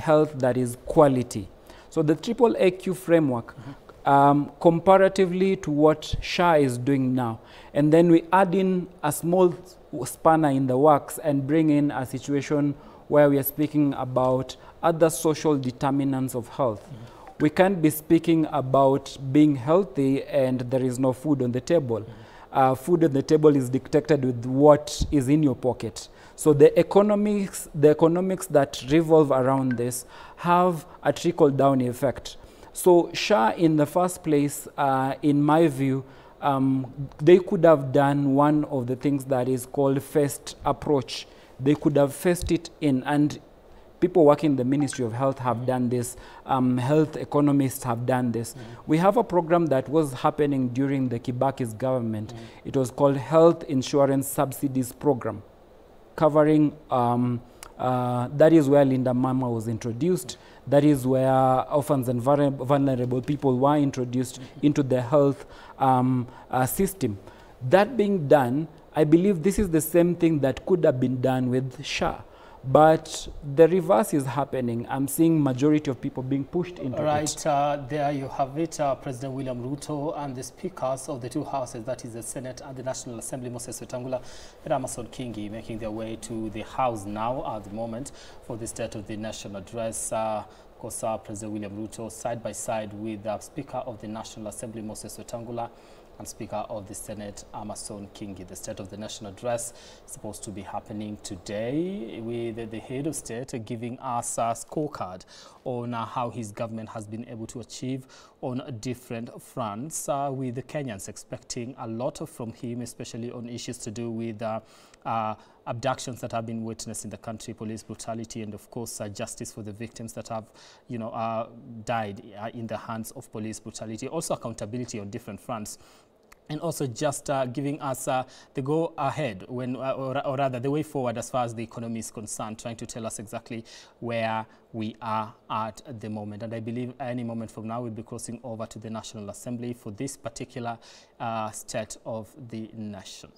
health that is quality. So the triple AQ framework, comparatively to what SHA is doing now, and then we add in a small spanner in the works and bring in a situation where we are speaking about other social determinants of health. We can't be speaking about being healthy and there is no food on the table. Food on the table is dictated with what is in your pocket. So the economics that revolve around this have a trickle-down effect. So SHA, in the first place, in my view, they could have done one of the things that is called phased approach. They could have phased it in, and people working in the Ministry of Health have done this. Health economists have done this. We have a program that was happening during the Kibaki's government. It was called Health Insurance Subsidies Program, covering, that is where Linda Mama was introduced. That is where orphans and vulnerable people were introduced into the health system. That being done, I believe this is the same thing that could have been done with SHA. But the reverse is happening. I'm seeing majority of people being pushed into it. Right, there you have it, President William Ruto and the speakers of the two houses, that is the Senate and the National Assembly, Moses Wetangula and Amason Kingi, making their way to the House now at the moment for the State of the Nation address. Of course, President William Ruto side by side with the Speaker of the National Assembly, Moses Wetangula, and Speaker of the Senate, Amason Kingi. The State of the Nation address is supposed to be happening today, with the head of state giving us a scorecard on how his government has been able to achieve on different fronts, with the Kenyans expecting a lot from him, especially on issues to do with abductions that have been witnessed in the country, police brutality, and of course justice for the victims that have, died in the hands of police brutality. Also accountability on different fronts. And also just giving us the go ahead, when, or rather the way forward as far as the economy is concerned, trying to tell us exactly where we are at the moment. And I believe any moment from now we'll be crossing over to the National Assembly for this particular State of the Nation.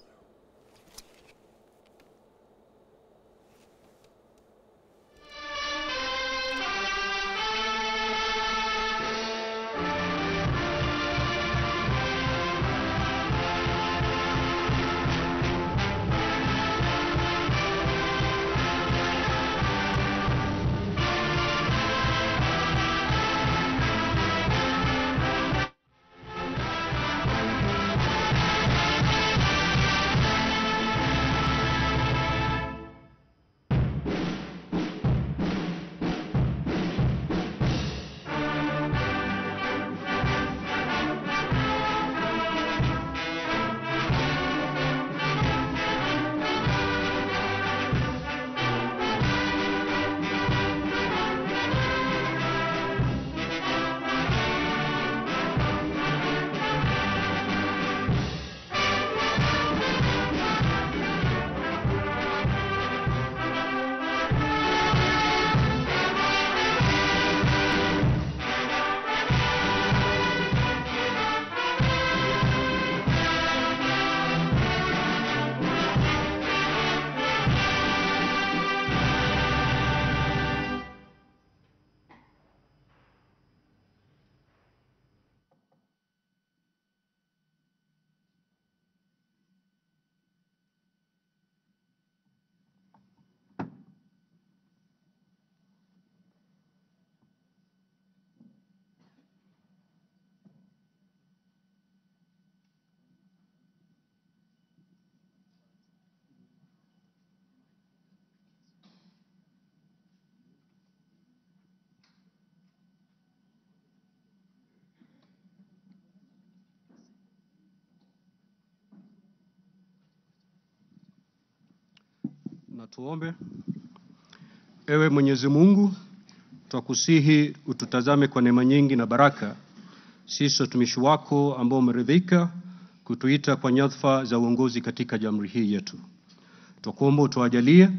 Na tuombe. Ewe Mwenyezi Mungu, twakusihi ututazame kwa neema nyingi na baraka, sisi watumishi wako ambao umeridhika kutuita kwa nyadhifa za uongozi katika jamhuri hii yetu. Twakuomba utuajalie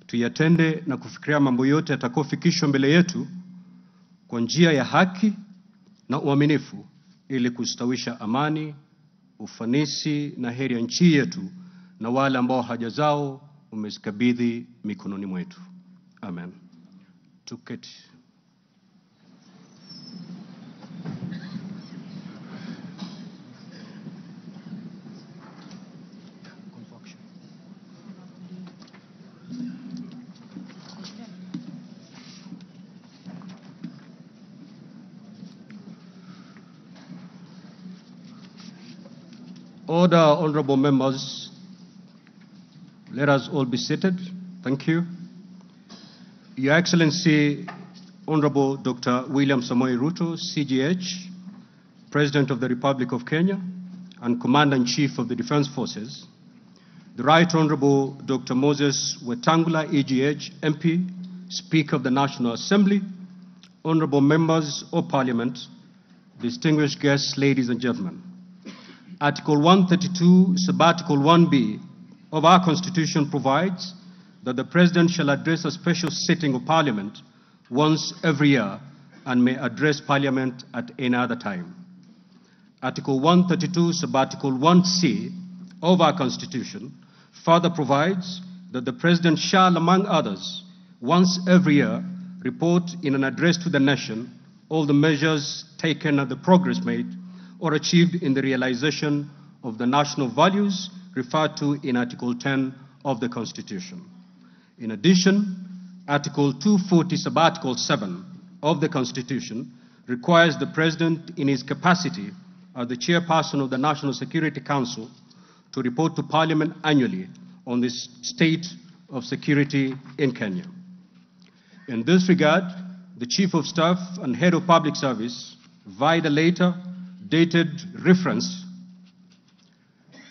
tuyatende na kufikiria mambo yote yatakayofikishwa mbele yetu kwa njia ya haki na uaminifu, ili kustawisha amani, ufanisi na heri ya nchi yetu na wale ambao haja zao umezikabidhi mikononi mwetu. Amen. to Keti. Order, honorable members, let us all be seated. Thank you. Your Excellency, Honorable Dr. William Samoei Ruto, CGH, President of the Republic of Kenya and Commander-in-Chief of the Defense Forces, the Right Honorable Dr. Moses Wetangula, EGH, MP, Speaker of the National Assembly, honorable members of Parliament, distinguished guests, ladies and gentlemen. Article 132, Subarticle 1B of our Constitution provides that the President shall address a special sitting of Parliament once every year and may address Parliament at any other time. Article 132, Subarticle 1C of our Constitution further provides that the President shall, among others, once every year, report in an address to the nation all the measures taken and the progress made or achieved in the realization of the national values referred to in Article 10 of the Constitution. In addition, Article 240, Subarticle 7 of the Constitution requires the President in his capacity as the chairperson of the National Security Council to report to Parliament annually on the state of security in Kenya. In this regard, the Chief of Staff and Head of Public Service, via the letter dated reference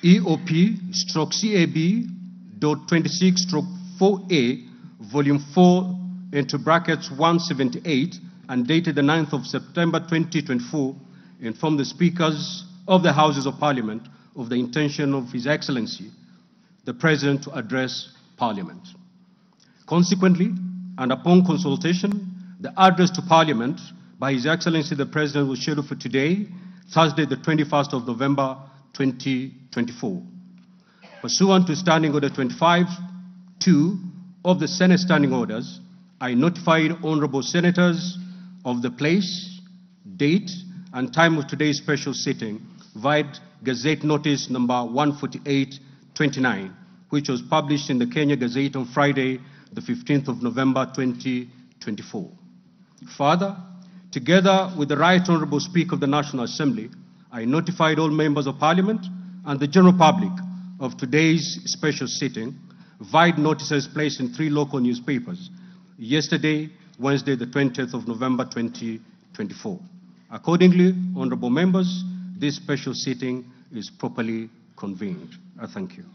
EOP/CAB.26/4A, Volume 4, into brackets 178, and dated the 9th of September 2024, informed the Speakers of the Houses of Parliament of the intention of His Excellency, the President, to address Parliament. Consequently, and upon consultation, the address to Parliament by His Excellency the President was scheduled for today, Thursday, the 21st of November, 2024. Pursuant to Standing Order 25-2 of the Senate Standing Orders, I notified honorable senators of the place, date, and time of today's special sitting via Gazette Notice number 148/29, which was published in the Kenya Gazette on Friday, the 15th of November, 2024. Further, together with the Right Honorable Speaker of the National Assembly, I notified all members of Parliament and the general public of today's special sitting via notices placed in 3 local newspapers yesterday, Wednesday, the 20th of November, 2024. Accordingly, honorable members, this special sitting is properly convened. I thank you.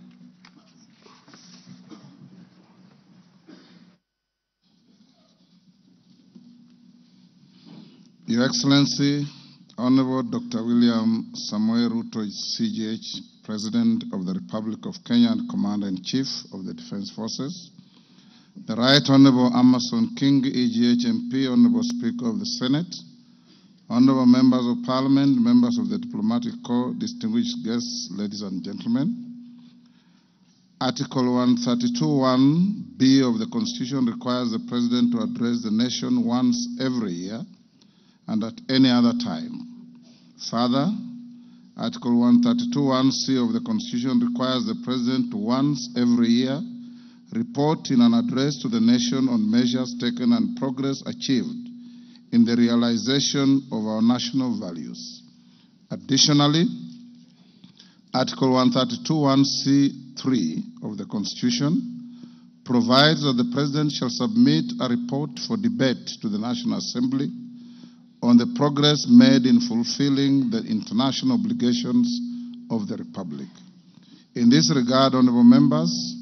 Your Excellency, Honorable Dr. William Samoei Ruto, CGH, President of the Republic of Kenya and Commander-in-Chief of the Defense Forces, the Right Honorable Amason King, EGH MP, Honorable Speaker of the Senate, Honorable Members of Parliament, members of the Diplomatic Corps, distinguished guests, ladies and gentlemen. Article 132(1)(b) of the Constitution requires the President to address the nation once every year and at any other time. Further, Article 132(1)(c) of the Constitution requires the President to once every year report in an address to the nation on measures taken and progress achieved in the realization of our national values. Additionally, Article 132(1)(c)(3) of the Constitution provides that the President shall submit a report for debate to the National Assembly on the progress made in fulfilling the international obligations of the Republic. In this regard, honorable members,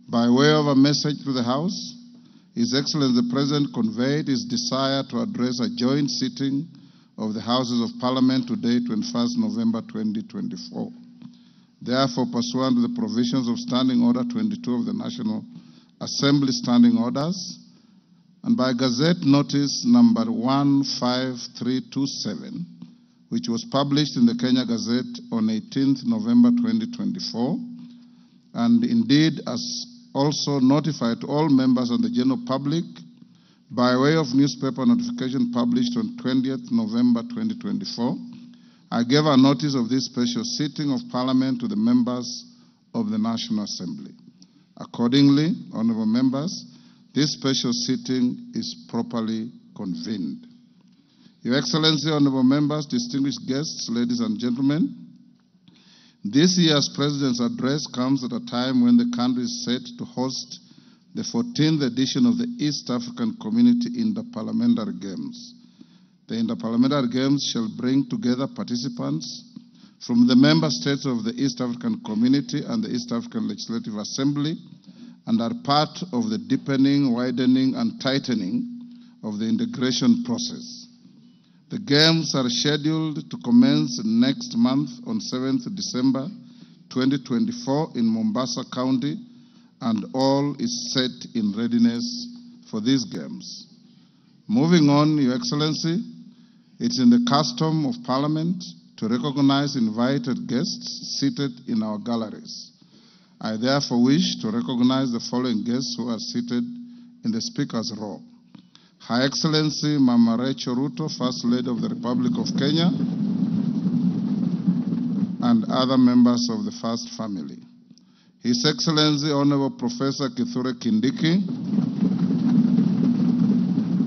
by way of a message to the House, His Excellency the President conveyed his desire to address a joint sitting of the Houses of Parliament today, 21st November 2024. Therefore, pursuant to the provisions of Standing Order 22 of the National Assembly Standing Orders, and by Gazette Notice number 15327, which was published in the Kenya Gazette on 18th November 2024, and indeed as also notified to all members and the general public By way of newspaper notification published on 20th November 2024, I gave a notice of this special sitting of Parliament to the members of the National Assembly. Accordingly, honorable members, this special sitting is properly convened. Your Excellency, honorable members, distinguished guests, ladies and gentlemen, this year's President's address comes at a time when the country is set to host the 14th edition of the East African Community Interparliamentary Games. The Interparliamentary Games shall bring together participants from the member states of the East African Community and the East African Legislative Assembly and are part of the deepening, widening, and tightening of the integration process. The Games are scheduled to commence next month on 7th December 2024 in Mombasa County, and all is set in readiness for these Games. Moving on, Your Excellency, it's in the custom of Parliament to recognize invited guests seated in our galleries. I therefore wish to recognize the following guests who are seated in the Speaker's row. Her Excellency Mama Rachel Ruto, First Lady of the Republic of Kenya, and other members of the First Family. His Excellency Honorable Professor Kithure Kindiki,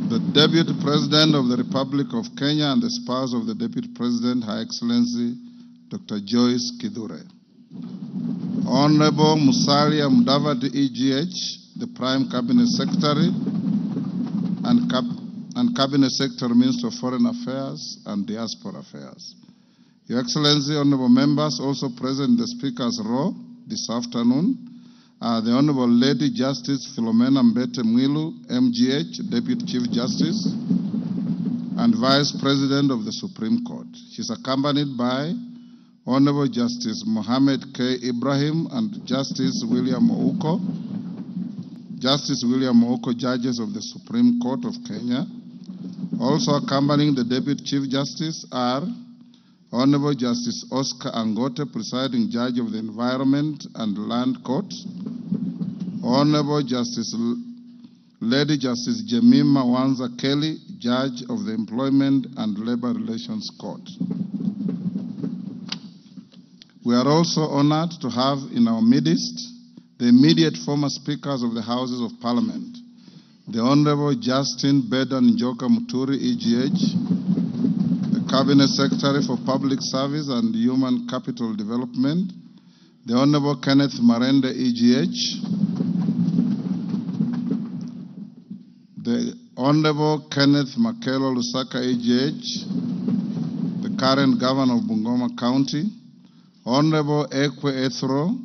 the Deputy President of the Republic of Kenya and the spouse of the Deputy President, Her Excellency Dr. Joyce Kithure. Honorable Musalia Mudavadi EGH, the Prime Cabinet Secretary and Cabinet Secretary, Minister of Foreign Affairs and Diaspora Affairs. Your Excellency, honorable members, also present in the Speaker's row this afternoon are the Honorable Lady Justice Philomena Mbete Mwilu, MGH, Deputy Chief Justice and Vice President of the Supreme Court. She's accompanied by Honorable Justice Mohammed K. Ibrahim and Justice William Ouko. Justice William Ouko, judges of the Supreme Court of Kenya. Also accompanying the Deputy Chief Justice are Honorable Justice Oscar Angote, presiding judge of the Environment and Land Court. Honorable Justice Lady Justice Jemima Wanza Kelly, judge of the Employment and Labor Relations Court. We are also honored to have in our midst the immediate former speakers of the Houses of Parliament, the Honorable Justin Bedan Njoka Muturi, EGH, the Cabinet Secretary for Public Service and Human Capital Development, the Honorable Kenneth Marende, EGH, the Honorable Kenneth Makelo Lusaka, EGH, the current Governor of Bungoma County, Honorable Ekwe Ethro,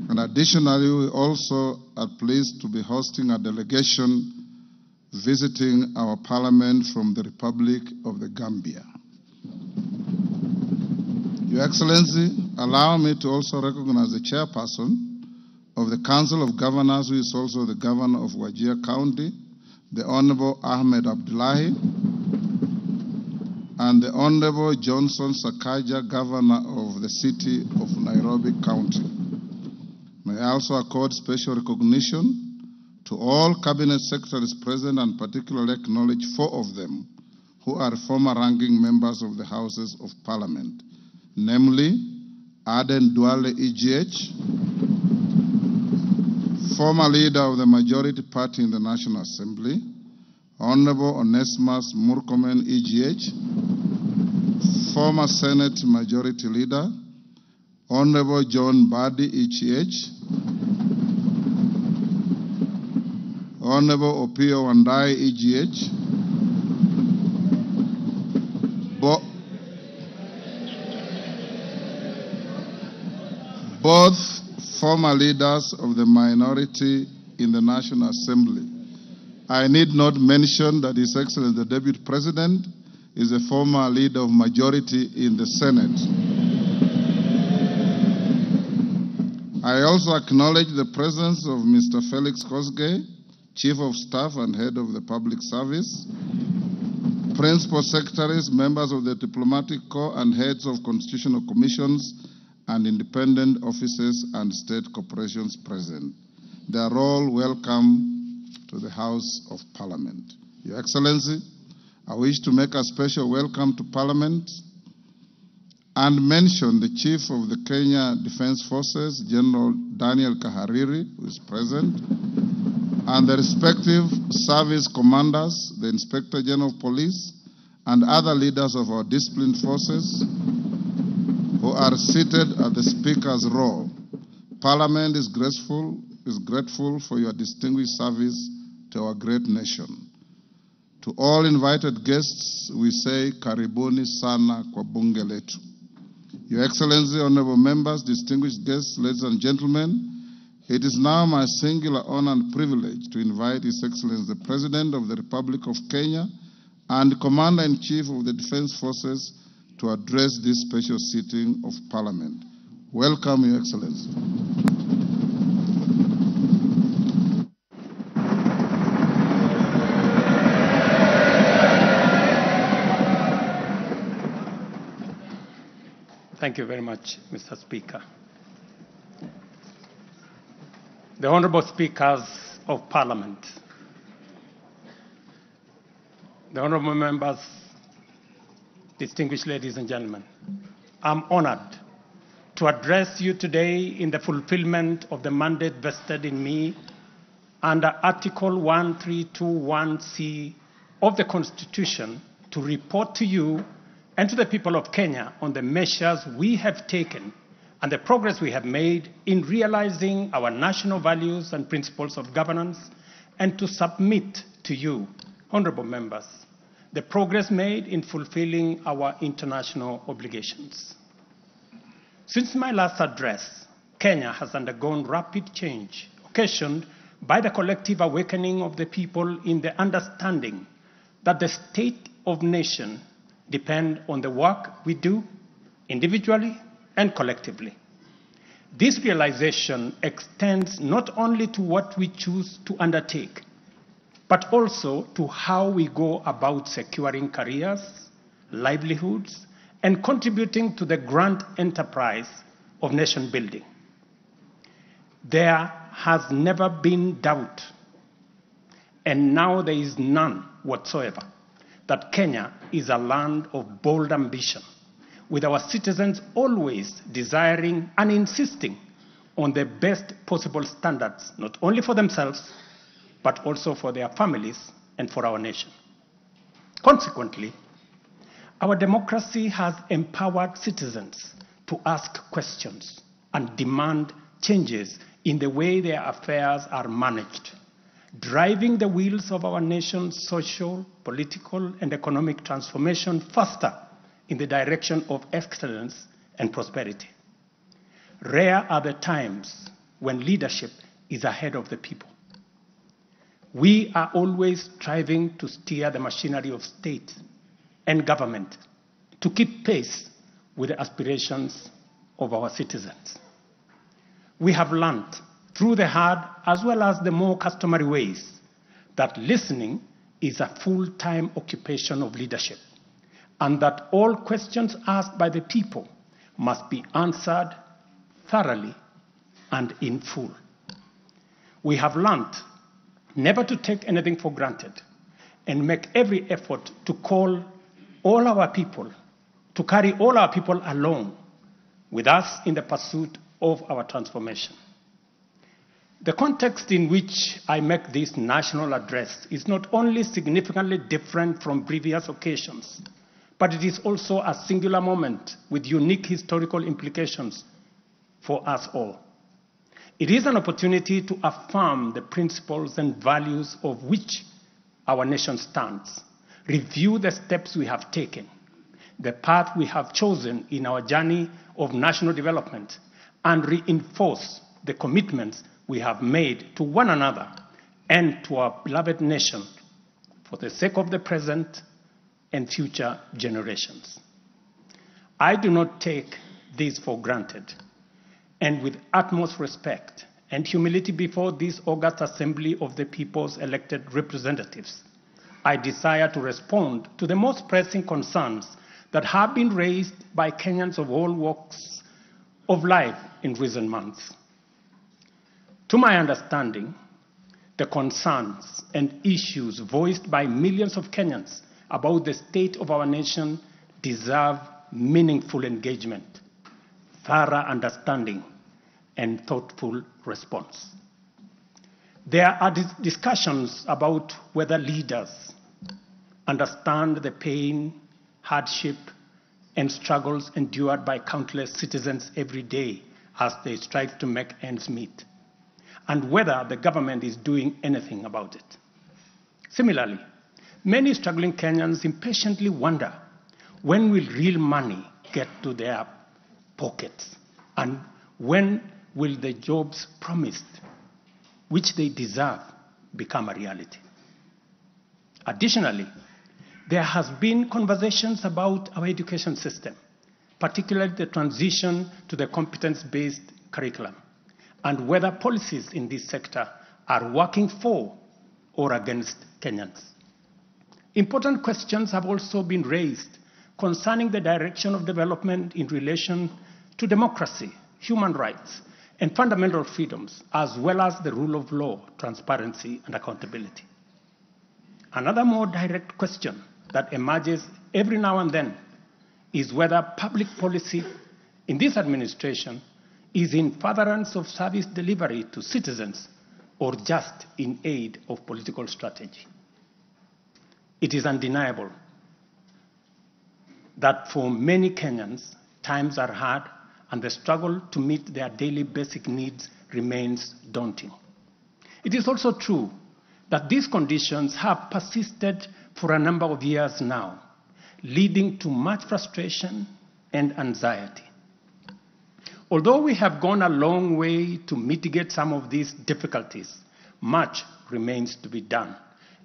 and additionally, we also are pleased to be hosting a delegation visiting our Parliament from the Republic of the Gambia. Your Excellency, allow me to also recognize the chairperson of the Council of Governors, who is also the Governor of Wajir County, the Honorable Ahmed Abdullahi, and the Honorable Johnson Sakaja, Governor of the City of Nairobi County. May I also accord special recognition to all Cabinet Secretaries present and particularly acknowledge 4 of them who are former ranking members of the Houses of Parliament, namely Aden Duale, EGH, former leader of the majority party in the National Assembly, Honorable Onesimus Murkomen, EGH, former Senate Majority Leader, Honorable John Badi, EGH, Honorable Opio Wandai, EGH, both former leaders of the minority in the National Assembly. I need not mention that His Excellency the Deputy President is a former leader of majority in the Senate. I also acknowledge the presence of Mr. Felix Kosgei, Chief of Staff and Head of the Public Service, Principal Secretaries, members of the Diplomatic Corps, and heads of constitutional commissions and independent offices and state corporations present. They are all welcome to the House of Parliament. Your Excellency, I wish to make a special welcome to Parliament and mention the Chief of the Kenya Defence Forces, General Daniel Kahariri, who is present, and the respective service commanders, the Inspector General of Police, and other leaders of our disciplined forces who are seated at the Speaker's row. Parliament is grateful for your distinguished service to our great nation. To all invited guests, we say, Karibuni sana kwa bunge letu. Your Excellency, honorable members, distinguished guests, ladies and gentlemen, it is now my singular honor and privilege to invite His Excellency, the President of the Republic of Kenya and Commander-in-Chief of the Defense Forces to address this special sitting of Parliament. Welcome, Your Excellency. Thank you very much, Mr. Speaker. The Honorable Speakers of Parliament, the Honorable Members, distinguished ladies and gentlemen, I'm honored to address you today in the fulfillment of the mandate vested in me under Article 1321C of the Constitution to report to you and to the people of Kenya on the measures we have taken and the progress we have made in realizing our national values and principles of governance, and to submit to you, honorable members, the progress made in fulfilling our international obligations. Since my last address, Kenya has undergone rapid change, occasioned by the collective awakening of the people in the understanding that the state of nation depends on the work we do individually and collectively. This realization extends not only to what we choose to undertake, but also to how we go about securing careers, livelihoods, and contributing to the grand enterprise of nation building. There has never been doubt, and now there is none whatsoever, that Kenya is a land of bold ambition, with our citizens always desiring and insisting on the best possible standards, not only for themselves, but also for their families and for our nation. Consequently, our democracy has empowered citizens to ask questions and demand changes in the way their affairs are managed, driving the wheels of our nation's social, political, and economic transformation faster in the direction of excellence and prosperity. Rare are the times when leadership is ahead of the people. We are always striving to steer the machinery of state and government to keep pace with the aspirations of our citizens. We have learned through the hard as well as the more customary ways that listening is a full-time occupation of leadership, and that all questions asked by the people must be answered thoroughly and in full. We have learned never to take anything for granted and make every effort to carry all our people along with us in the pursuit of our transformation. The context in which I make this national address is not only significantly different from previous occasions, but it is also a singular moment with unique historical implications for us all. It is an opportunity to affirm the principles and values of which our nation stands, review the steps we have taken, the path we have chosen in our journey of national development, and reinforce the commitments we have made to one another and to our beloved nation for the sake of the present and future generations. I do not take this for granted, and with utmost respect and humility before this august assembly of the people's elected representatives, I desire to respond to the most pressing concerns that have been raised by Kenyans of all walks of life in recent months. To my understanding, the concerns and issues voiced by millions of Kenyans about the state of our nation deserve meaningful engagement, thorough understanding, and thoughtful response. There are discussions about whether leaders understand the pain, hardship, and struggles endured by countless citizens every day as they strive to make ends meet, and whether the government is doing anything about it. Similarly, many struggling Kenyans impatiently wonder, when will real money get to their pockets? And when will the jobs promised, which they deserve, become a reality? Additionally, there has been conversations about our education system, particularly the transition to the competence-based curriculum, and whether policies in this sector are working for or against Kenyans. Important questions have also been raised concerning the direction of development in relation to democracy, human rights, and fundamental freedoms, as well as the rule of law, transparency, and accountability. Another more direct question that emerges every now and then is whether public policy in this administration is in furtherance of service delivery to citizens or just in aid of political strategy. It is undeniable that for many Kenyans, times are hard and the struggle to meet their daily basic needs remains daunting. It is also true that these conditions have persisted for a number of years now, leading to much frustration and anxiety. Although we have gone a long way to mitigate some of these difficulties, much remains to be done,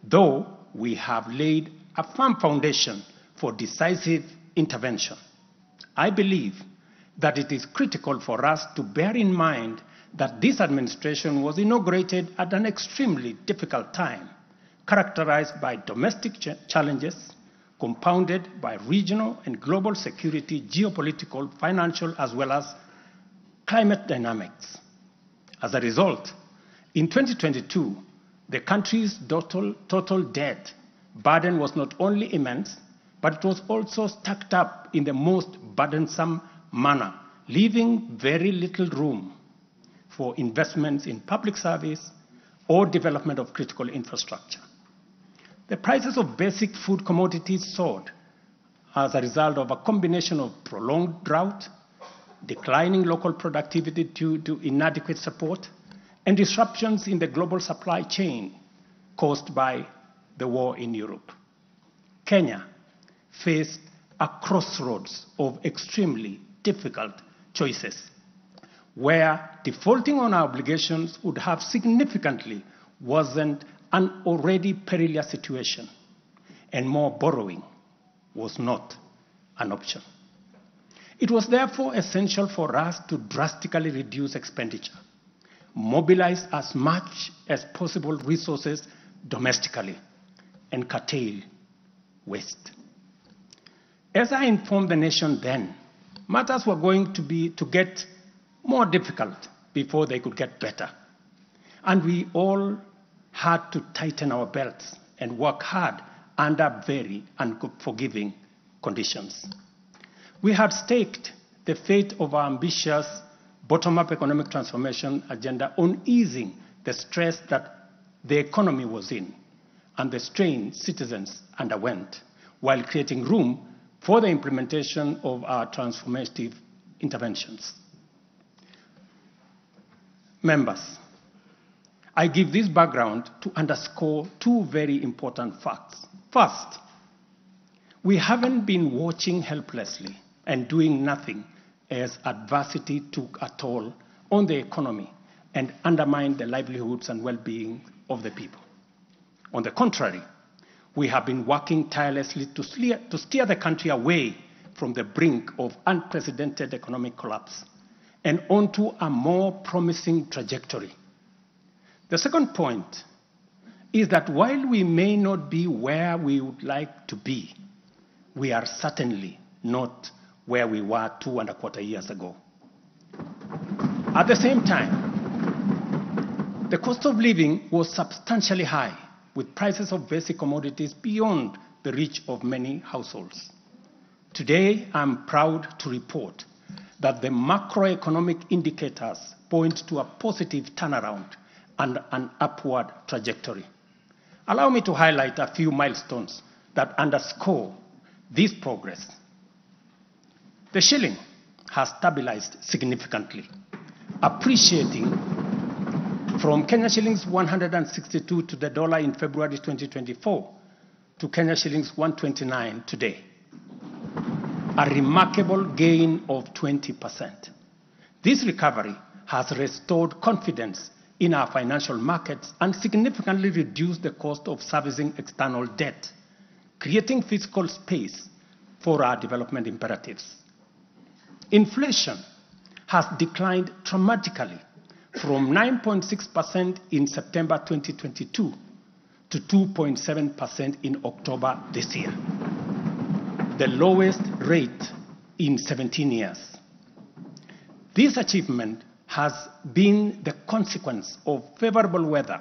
though we have laid a firm foundation for decisive intervention. I believe that it is critical for us to bear in mind that this administration was inaugurated at an extremely difficult time, characterized by domestic challenges, compounded by regional and global security, geopolitical, financial, as well as climate dynamics. As a result, in 2022, the country's total debt burden was not only immense, but it was also stacked up in the most burdensome manner, leaving very little room for investments in public service or development of critical infrastructure. The prices of basic food commodities soared as a result of a combination of prolonged drought, declining local productivity due to inadequate support, and disruptions in the global supply chain caused by the war in Europe. Kenya faced a crossroads of extremely difficult choices, where defaulting on our obligations would have significantly worsened an already perilous situation, and more borrowing was not an option. It was therefore essential for us to drastically reduce expenditure, mobilize as much as possible resources domestically, and curtail waste. As I informed the nation then, matters were going to get more difficult before they could get better. And we all had to tighten our belts and work hard under very unforgiving conditions. We had staked the fate of our ambitious bottom-up economic transformation agenda on easing the stress that the economy was in and the strain citizens underwent, while creating room for the implementation of our transformative interventions. Members, I give this background to underscore two very important facts. First, we haven't been watching helplessly and doing nothing as adversity took a toll on the economy and undermined the livelihoods and well-being of the people. On the contrary, we have been working tirelessly to steer the country away from the brink of unprecedented economic collapse and onto a more promising trajectory. The second point is that while we may not be where we would like to be, we are certainly not where we were 2.25 years ago. At the same time, The cost of living was substantially high, with prices of basic commodities beyond the reach of many households. Today, I'm proud to report that the macroeconomic indicators point to a positive turnaround and an upward trajectory. Allow me to highlight a few milestones that underscore this progress. The shilling has stabilized significantly, appreciating from Kenya shillings 162 to the dollar in February 2024 to Kenya shillings 129 today, a remarkable gain of 20%. This recovery has restored confidence in our financial markets and significantly reduced the cost of servicing external debt, creating fiscal space for our development imperatives. Inflation has declined dramatically from 9.6% in September 2022 to 2.7% in October this year, the lowest rate in 17 years. This achievement has been the consequence of favorable weather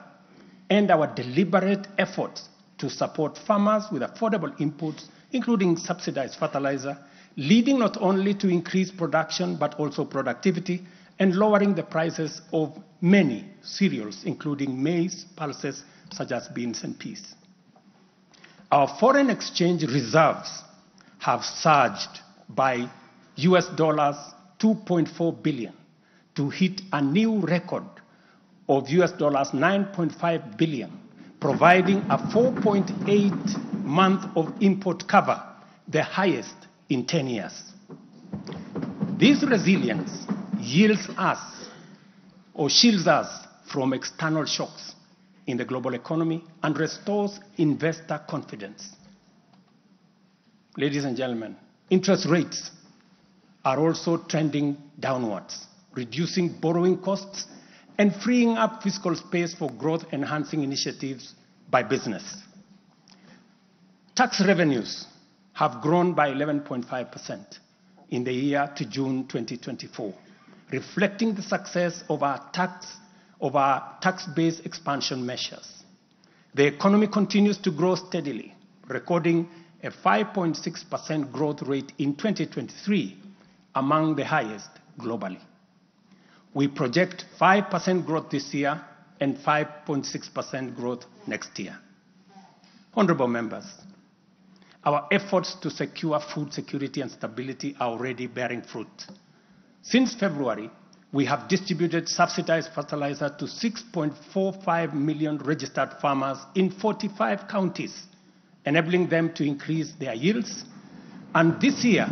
and our deliberate efforts to support farmers with affordable inputs, including subsidized fertilizer, leading not only to increased production but also productivity and lowering the prices of many cereals, including maize, pulses such as beans and peas. Our foreign exchange reserves have surged by US dollars 2.4 billion to hit a new record of US dollars 9.5 billion, providing a 4.8 month of import cover, the highest in 10 years. This resilience yields us or shields us from external shocks in the global economy and restores investor confidence. Ladies and gentlemen, interest rates are also trending downwards, reducing borrowing costs and freeing up fiscal space for growth-enhancing initiatives by business. Tax revenues have grown by 11.5% in the year to June 2024, reflecting the success of our tax-based expansion measures. The economy continues to grow steadily, recording a 5.6% growth rate in 2023, among the highest globally. We project 5% growth this year and 5.6% growth next year. Honorable members, our efforts to secure food security and stability are already bearing fruit. Since February, we have distributed subsidized fertilizer to 6.45 million registered farmers in 45 counties, enabling them to increase their yields. And this year,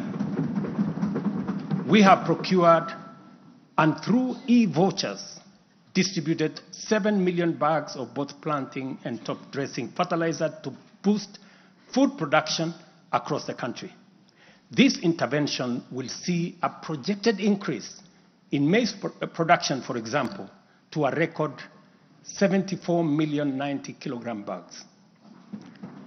we have procured and through e-vouchers distributed 7 million bags of both planting and top dressing fertilizer to boost food production across the country. This intervention will see a projected increase in maize production, for example, to a record 74 million 90 kilogram bags.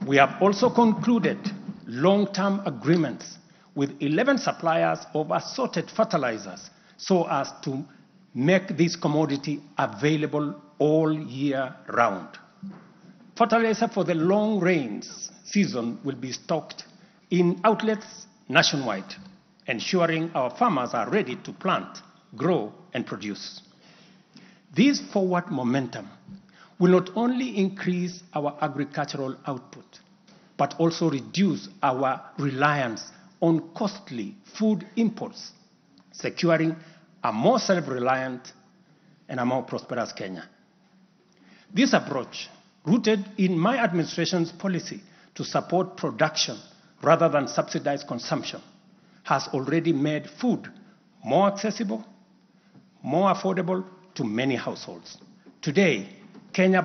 We have also concluded long-term agreements with 11 suppliers of assorted fertilizers so as to make this commodity available all year round. Fertilizer for the long rains season will be stocked in outlets nationwide, ensuring our farmers are ready to plant, grow, and produce. This forward momentum will not only increase our agricultural output, but also reduce our reliance on costly food imports, securing a more self-reliant and a more prosperous Kenya. This approach, rooted in my administration's policy to support production rather than subsidize consumption, has already made food more accessible, more affordable to many households. Today, Kenya